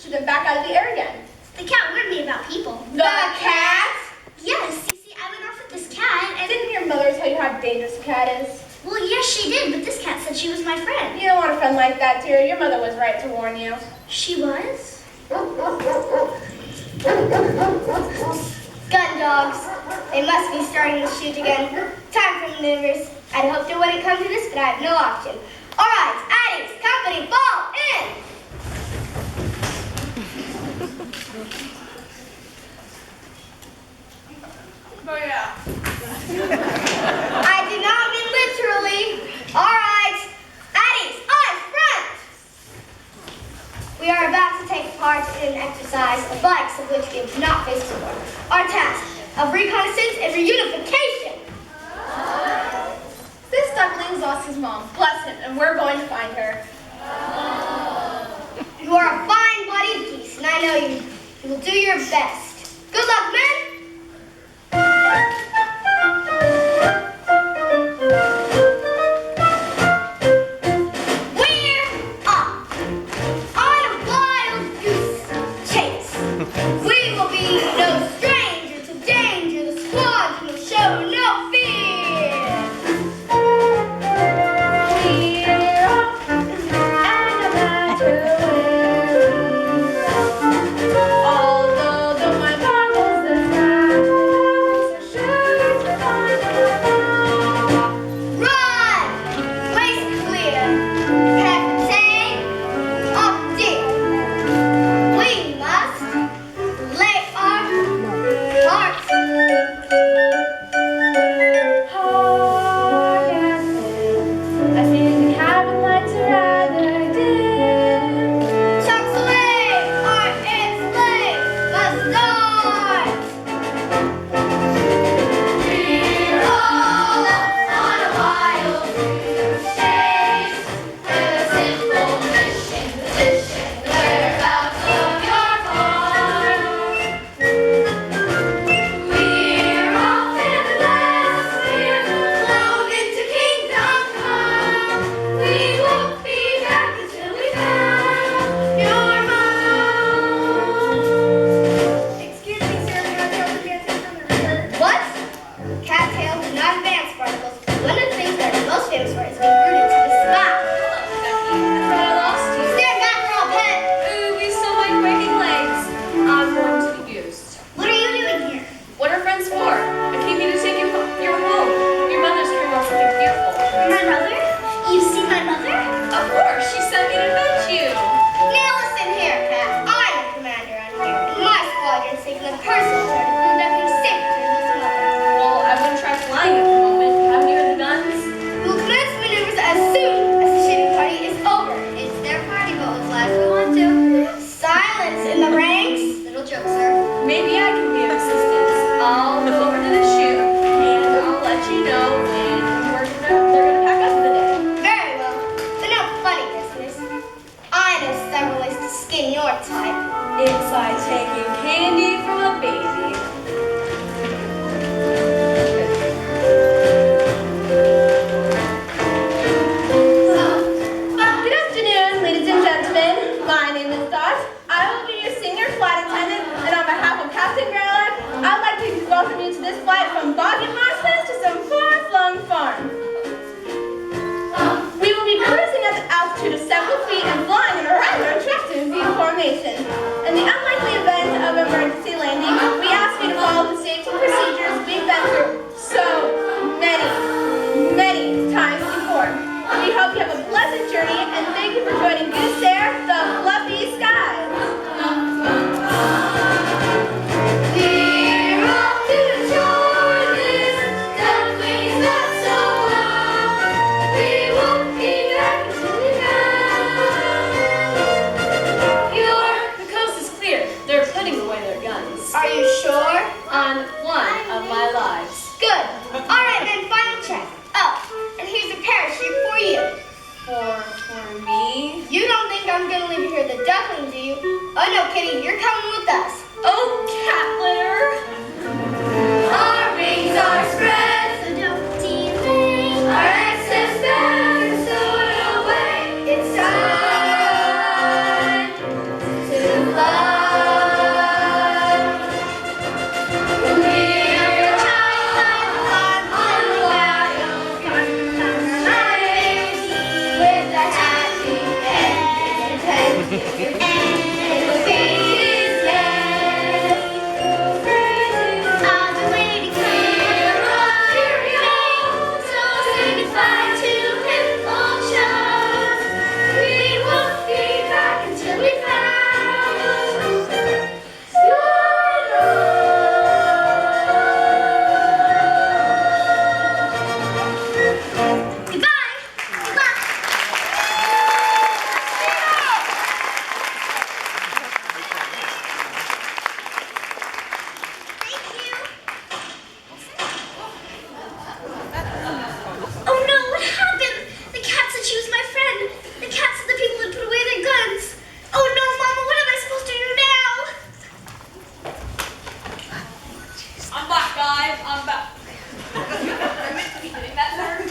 Shoot them back out of the air again. The cat warned me about people. The cat? Yes, you see, I went off with this cat and... Didn't your mother tell you how dangerous a cat is? Well, yes, she did, but this cat said she was my friend. You don't want a friend like that, dear. Your mother was right to warn you. She was? Gun dogs. They must be starting to shoot again. Time for maneuvers. I'd hoped it wouldn't come to this, but I have no option. All right, Addie's company, fall in! Oh, yeah. I did not mean literally. All right, Addie's eyes front! We are about to take part in an exercise, the likes of which we have not faced before. Our task of reconnaissance and reunification. This duckling's lost his mom. Bless him, and we're going to find her. You are a fine-blooded geese, and I know you. You will do your best. Good luck, men! We're off on a wild goose chase. We will be no stranger to danger. The squad will show no fear. We're off, and no matter where we go. Although my boggles the ground, so sure to find out. Run! Place clear. Captain, up deep. We must lay our hearts. Hard as sin, I think the cabin lights are rather dim. Chuck's away, heart and slave must start. We're all on a wild goose chase with a simple mission, position, whereabouts of your farm. We're off in the last we're flown into kingdom come. We won't be back until we found your mom. Excuse me, sir, may I tell the dancing from the river? What? Cattails do not advance particles. One of the things that are most famous for is being rooted to the sky. I lost you. Stand back, girl pet. Ooh, we still like breaking legs. I'm going to the goose. What are you doing here? What are friends for? I came here to take you your home. Your mother's dreaming of something beautiful. My mother? You've seen my mother? Of course, she sent me to fetch you. Now listen here, Cat. I'm the commander on here, and my squadron's taking a personal turn to prove nothing safe to lose mother. Well, I wouldn't try flying at the moment. Have you heard the guns? We will commence maneuvers as soon as the shooting party is over. It's their party, but we'll fly if we want to. Silence in the ranks. Little joke, sir. Maybe I can be of assistance. I'll go over to the chute, and I'll let you know when they're gonna pack up for the day. Very well. But no funny business. I know several ways to skin your type. It's like taking candy from a baby. Good afternoon, ladies and gentlemen. My name is Dot. I will be your senior flight attendant, and on behalf of Captain Growler, I'd like to welcome you to this flight from boggy marshlands to some far-flung farm. We will be cruising at the altitude of several feet and flying in a rather attractive V formation. In the unlikely event of emergency landing, we ask you to follow the safety procedures we've been through so many times before. We hope you have a pleasant journey, and thank you for joining Goose Air, the Fluffy Skies. We're off to the shore, this duckling's not so long. We won't be back until we found. The coast is clear. They're putting away their guns. Are you sure? On one of my lives. Good. All right, then, final check. Oh, and here's a parachute for you. For me? You don't think I'm gonna leave you here with the duckling, do you? Oh no, Kitty, you're coming with us. Oh, cat litter. Our wings are spread, So don't delay. our excess bags are stowed away. It's time to I've been waiting for your return, so say goodbye to him, old chum. We won't be back until we found your love. Goodbye. Good luck. Thank you. Oh no, what happened? The cat said she was my friend. The cat said the people had put away their guns. Oh no, Mama, what am I supposed to do now? I'm back, guys. I'm back. I meant to be doing that, sir.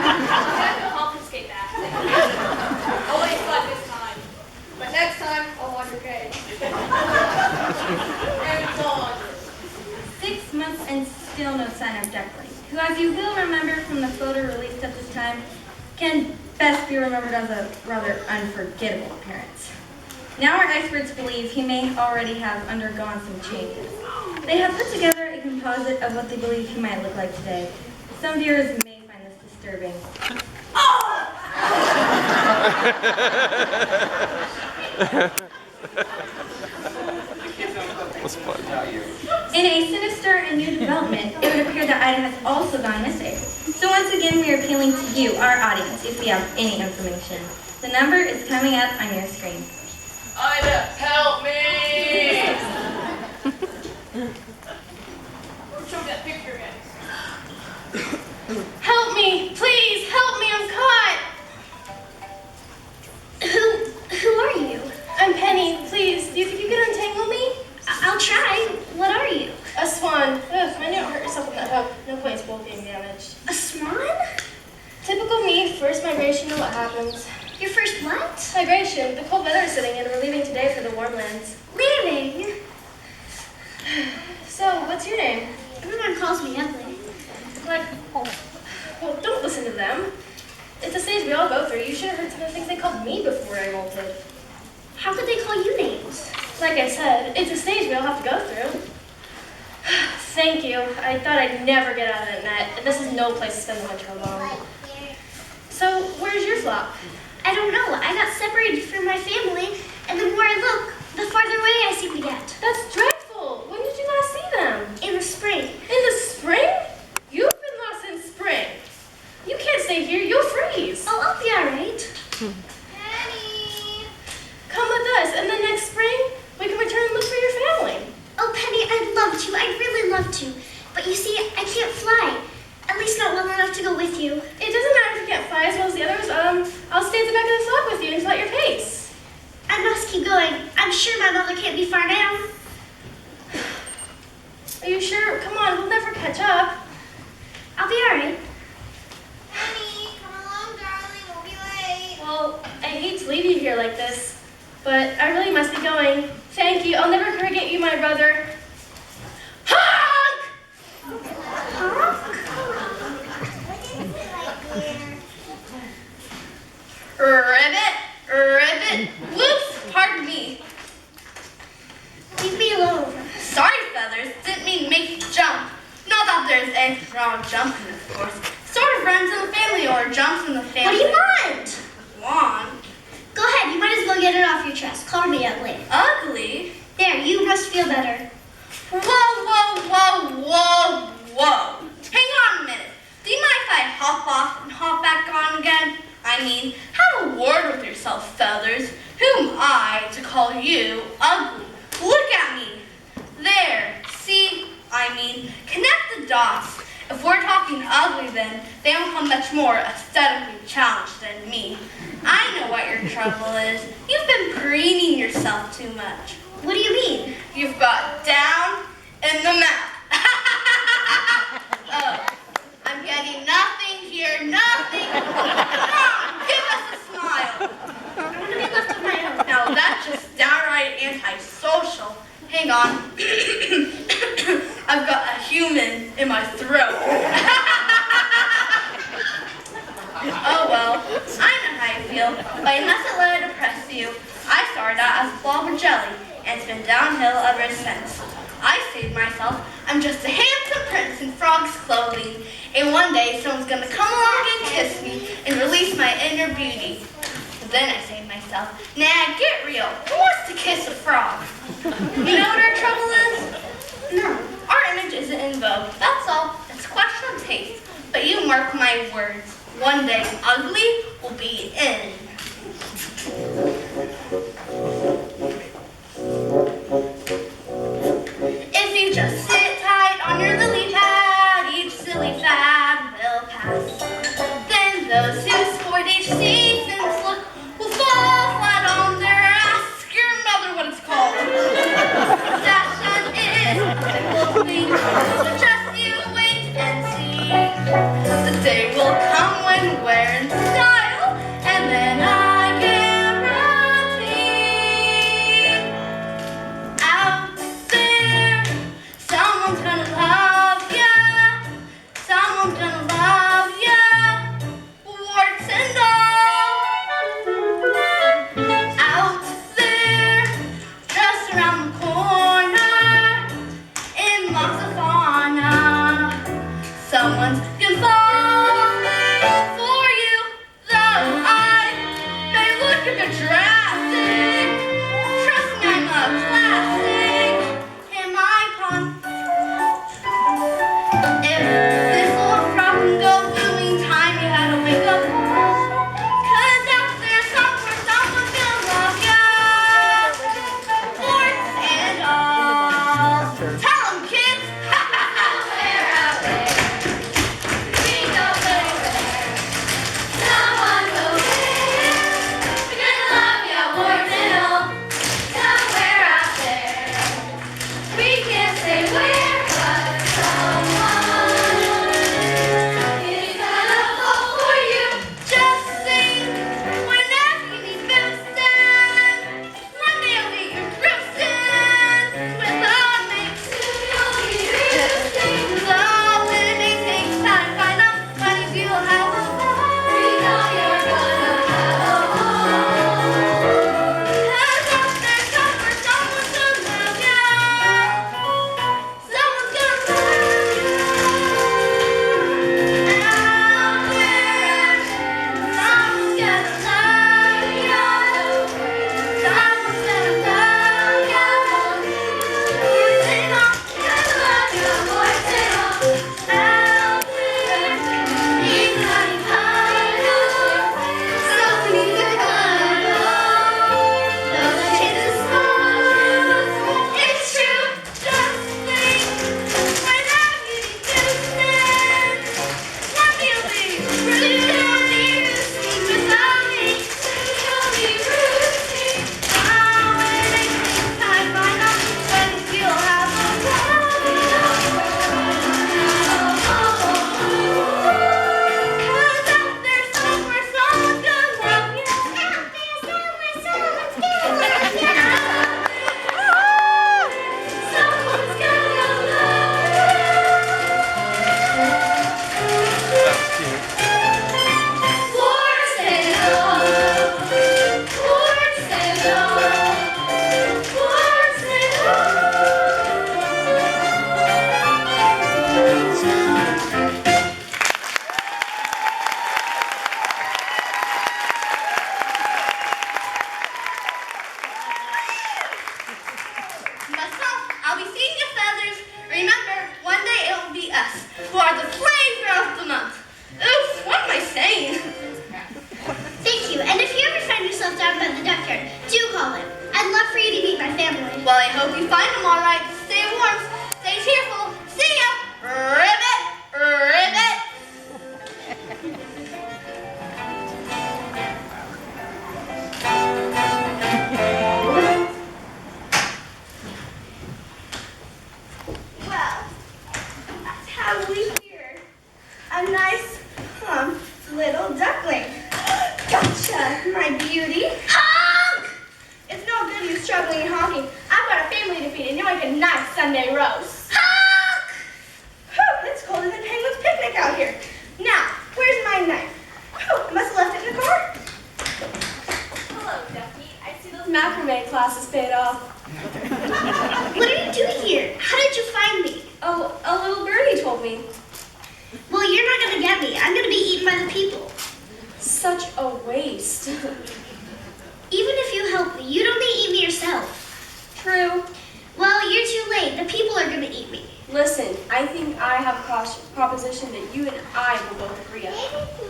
I'm going to confiscate that. Only fun this time. But next time, I'll want your cage. And dog. 6 months and still no sign of Duckling, who, as you will remember from the photo released at this time, can best be remembered as a rather unforgettable appearance. Now our experts believe he may already have undergone some changes. They have put together a composite of what they believe he might look like today. Some viewers may find this disturbing. In a sinister and new development, it would appear that Ida has also gone missing. So once again, we are appealing to you, our audience, if you have any information. The number is coming up on your screen. Ida, help me! Show me that picture again. Help me! Please, help me! I'm caught! Who are you? I'm Penny. Please, do you think you can untangle me? I'll try. What are you? A swan. Ugh, mind you don't hurt yourself with that hook. No point in spool being damaged. A swan? Typical me, first migration, you know what happens. Your first what? Migration. The cold weather is setting in. We're leaving today for the warm lands. Leaving? So, what's your name? Everyone calls me ugly. Like, well, don't listen to them. It's a stage we all go through. You should have heard some of the things they called me before I molted. How could they call you names? Like I said, it's a stage we all have to go through. Thank you. I thought I'd never get out of that net. This is no place to spend the winter alone. So, where's your flock? I don't know. I got separated from my family, and the more I look, the farther away I seem to get. That's dreadful. When did you last see them? In the spring. In the spring? You've been lost in spring. You can't stay here. You'll freeze. Oh, I'll be all right. Penny! Come with us, and then next spring, we can return and look for your family. Oh, Penny, I'd love to. I'd really love to. But you see, I can't fly. At least not well enough to go with you. It doesn't matter if you can't fly as well as the others. I'll stay at the back of the flock with you and at your pace. I must keep going. I'm sure my mother can't be far now. Are you sure? Come on, we'll never catch up. I'll be all right. Penny, come along, darling. We'll be late. Well, I hate to leave you here like this, but I really must be going. Thank you. I'll never forget you, my brother. HONK! Ribbit, ribbit, whoops, pardon me. Leave me alone. Sorry, feathers, didn't mean to make you jump. Not that there's anything wrong with jumping, of course. Sort of runs in the family or jumps in the What family. do you want? Want? Go ahead. You might as well get it off your chest. Call me ugly. Ugly? There, you must feel better. Whoa, whoa, whoa, whoa, whoa. Hang on a minute. Do you mind if I hop off and hop back on again? I mean, have a word with yourself, feathers. Who am I to call you ugly? Look at me. There. See? I mean, connect the dots. If we're talking ugly, then they don't come much more aesthetically challenged than me. I know what your trouble is. You've been preening yourself too much. What do you mean? You've got down in the mouth. Oh, I'm getting nothing here, nothing. Come on, give us a smile. I want to be left on my own. Now that's just downright antisocial. Hang on. I've got a human in my throat. Oh well, I know how you feel, but you mustn't let it oppress you. I started out as a blob of jelly, and it's been downhill ever since. I say to myself, I'm just a handsome prince in frog's clothing, and one day someone's gonna come along and kiss me and release my inner beauty. Then I say to myself, nah, get real. Who wants to kiss a frog? You know what our trouble is? No, our image isn't in vogue. That's all. It's a question of taste. But you mark my words. One day, ugly will be in. If you just sit tight on your lily pad, each silly fad will pass. Then those who sport each season's look will fall flat on their ass. Ask your mother what it's called. Fashion is a simple thing, so just you wait and see. The day will come when we're in style, and then I guarantee out there someone's gonna love ya, someone's gonna love ya, warts and all. Out there, just around the corner, in lots of fauna, someone's gonna fall for you, though I may look a bit drastic. Trust me, I'm a classic in my pun. If this old frog can go blooming, time you had to wake up. 'Cause out there somewhere someone's gonna love ya, warts and all. Tell 'em, kids! Somewhere out there, we know where. Someone will win. We're gonna love ya, warts and all. Somewhere out there, we can't say where, but someone is gonna fall for you. Just think, whenever you need boosting, one day I'll be your Kristen with a mix. You'll be roosting. The living takes time, find out when you have a We know you're gonna have a home. 'Cause out there somewhere someone's gonna love ya, someone's gonna love ya. Out there, someone's gonna love ya, someone's gonna love ya. Sing on, Gonna love ya, warts and all. out there, He's not entitled. somebody's gonna cuddle. Though the chance is small, it's true. Just think, whenever you need boosting, one day you'll be roosting without me. You'll be roosting. When it takes time, find out when you'll have a Cause out there somewhere someone's gonna love you. Out there somewhere someone's gonna love you. Someone's gonna love warts and all. Warts and all. Warts and Myself, I'll be seeing your feathers. Remember, one day it will be us who are the flavor of the month. Oops, what am I saying? Thank you. And if you ever find yourself down by the junkyard, do call in. I'd love for you to meet my family. Well, I hope you find them all right. Stay warm, stay cheerful. See ya! Ribbit! Ribbit! Well, that's how we hear. A nice, little duckling. Gotcha, my beauty. Honk! It's no good you struggling and honking. I've got a family to feed and you like a nice Sunday roast. Honk! Whew, it's colder than Penguin's picnic out here. Now, where's my knife? Whew, I must have left it in the car. Hello, Ducky. I see those macrame class has paid off. What are you doing here? How did you find me? Oh, a little birdie told me. Well, you're not going to get me. I'm going to be eaten by the people. Such a waste. Even if you help me, you'd only eat me yourself. True. Well, you're too late. The people are going to eat me. Listen, I think I have a proposition that you and I will both agree on.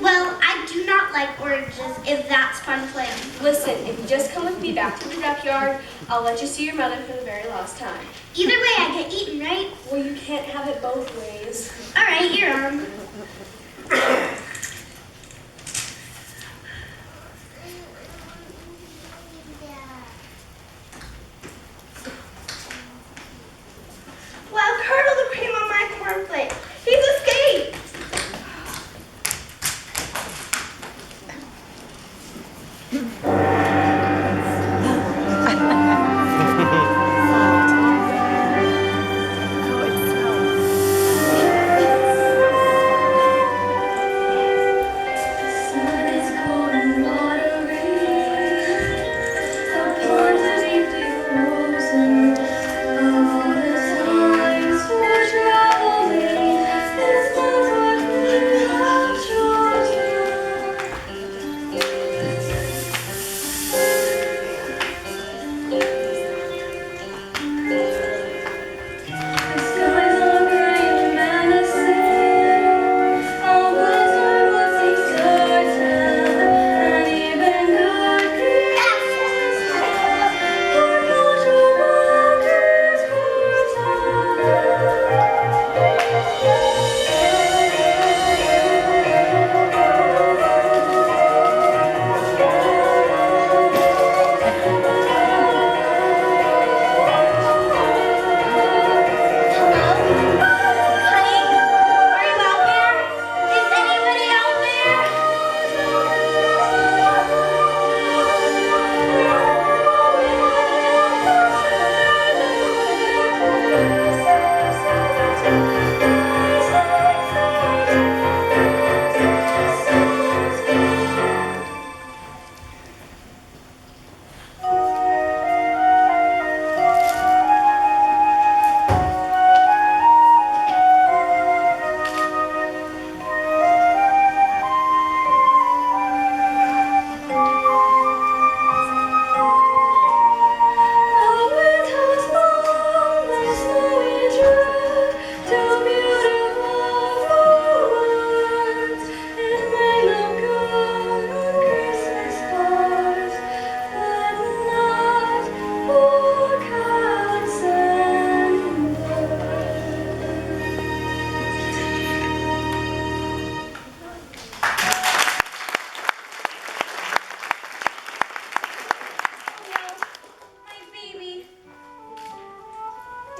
Well, I do not like oranges if that's fun playing. Listen, if you just come with me back to the duckyard, I'll let you see your mother for the very last time. Either way, I get eaten, right? Well, you can't have it both ways. All right, you're on. Wow, curdle the cream on my cornflake. He's escaped.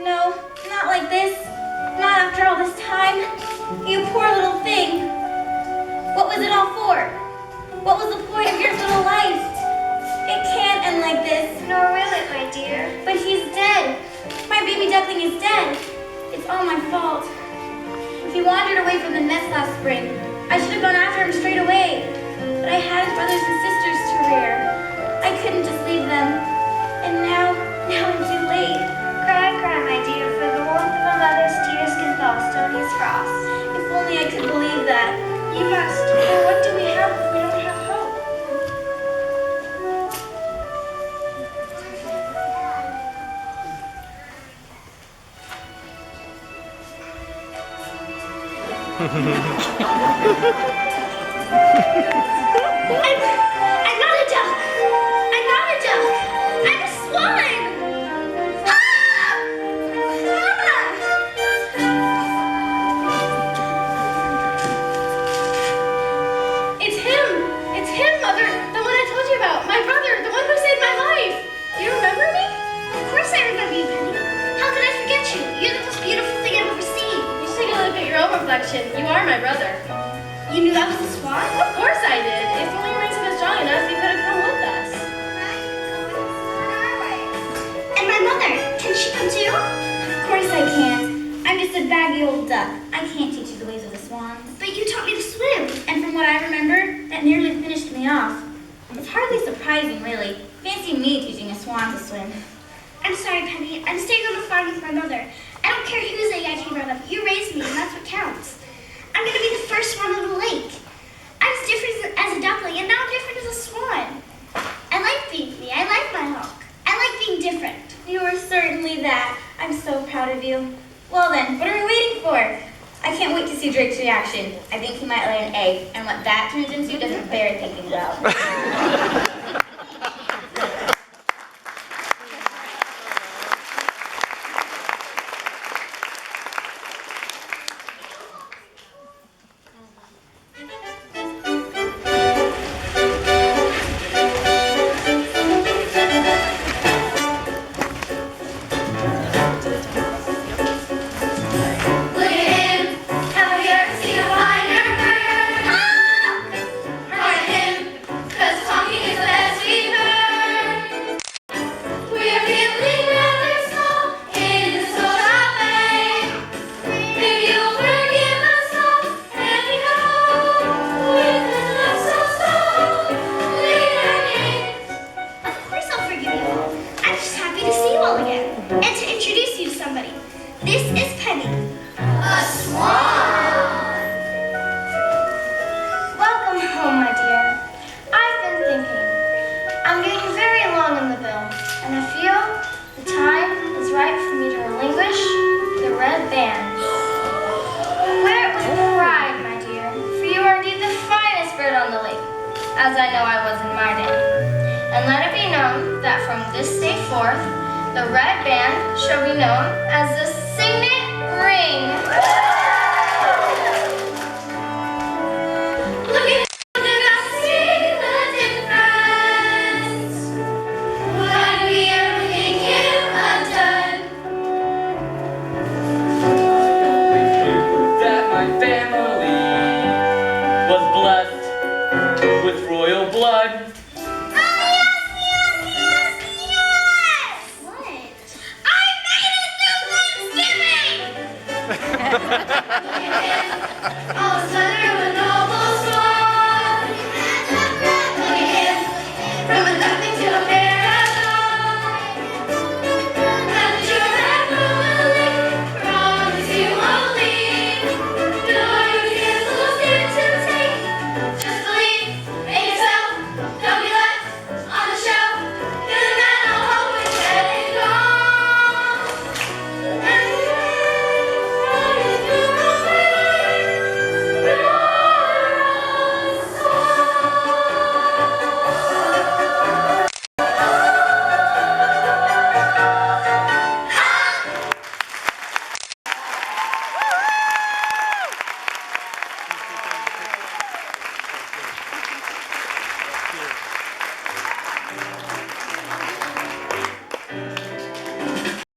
No, not like this. Not after all this time. You poor little thing. What was it all for? What was the point of your little life? It can't end like this. Nor will it, my dear. But he's dead. My baby duckling is dead. It's all my fault. He wandered away from the nest last spring. I should have gone after him straight away. But I had his brothers and sisters to rear. I couldn't just leave them. And now I'm too late. Cry, cry, my dear, for the warmth of a mother's tears can thaw stoniest frost. If only I could believe that. You must, for what do we have if we don't have hope? I'm not a duck. I'm not a duck. I'm a swan. Ah! It's him, Mother. The one I told you about. My brother, the one who saved my life. Do you remember me? Of course I remember you, Penny. How could I forget you? You're the most beautiful thing I've ever seen. You should take a look at your own reflection. You are my brother. You knew that was a swan? Of course I did. If only your wings had been strong enough, you could have come with us. And my mother, can she come too? Of course I can't. I'm just a baggy old duck. I can't teach you the ways of the swans. But you taught me to swim. And from what I remember, that nearly finished me off. It's hardly surprising, really. Fancy me teaching a swan to swim. I'm sorry, Penny. I'm staying on the farm with my mother. I don't care whose egg I came out of. You raised me, and that's what counts. I'm going to be the first one on the lake. I was different as a duckling, and now I'm different as a swan. I like being me. I like my honk. I like being different. You are certainly that. I'm so proud of you. Well then, what are we waiting for? I can't wait to see Drake's reaction. I think he might lay an egg, and what that turns into doesn't bear thinking about. As I know I was in my day. And let it be known that from this day forth, the red band shall be known as the Signet Ring.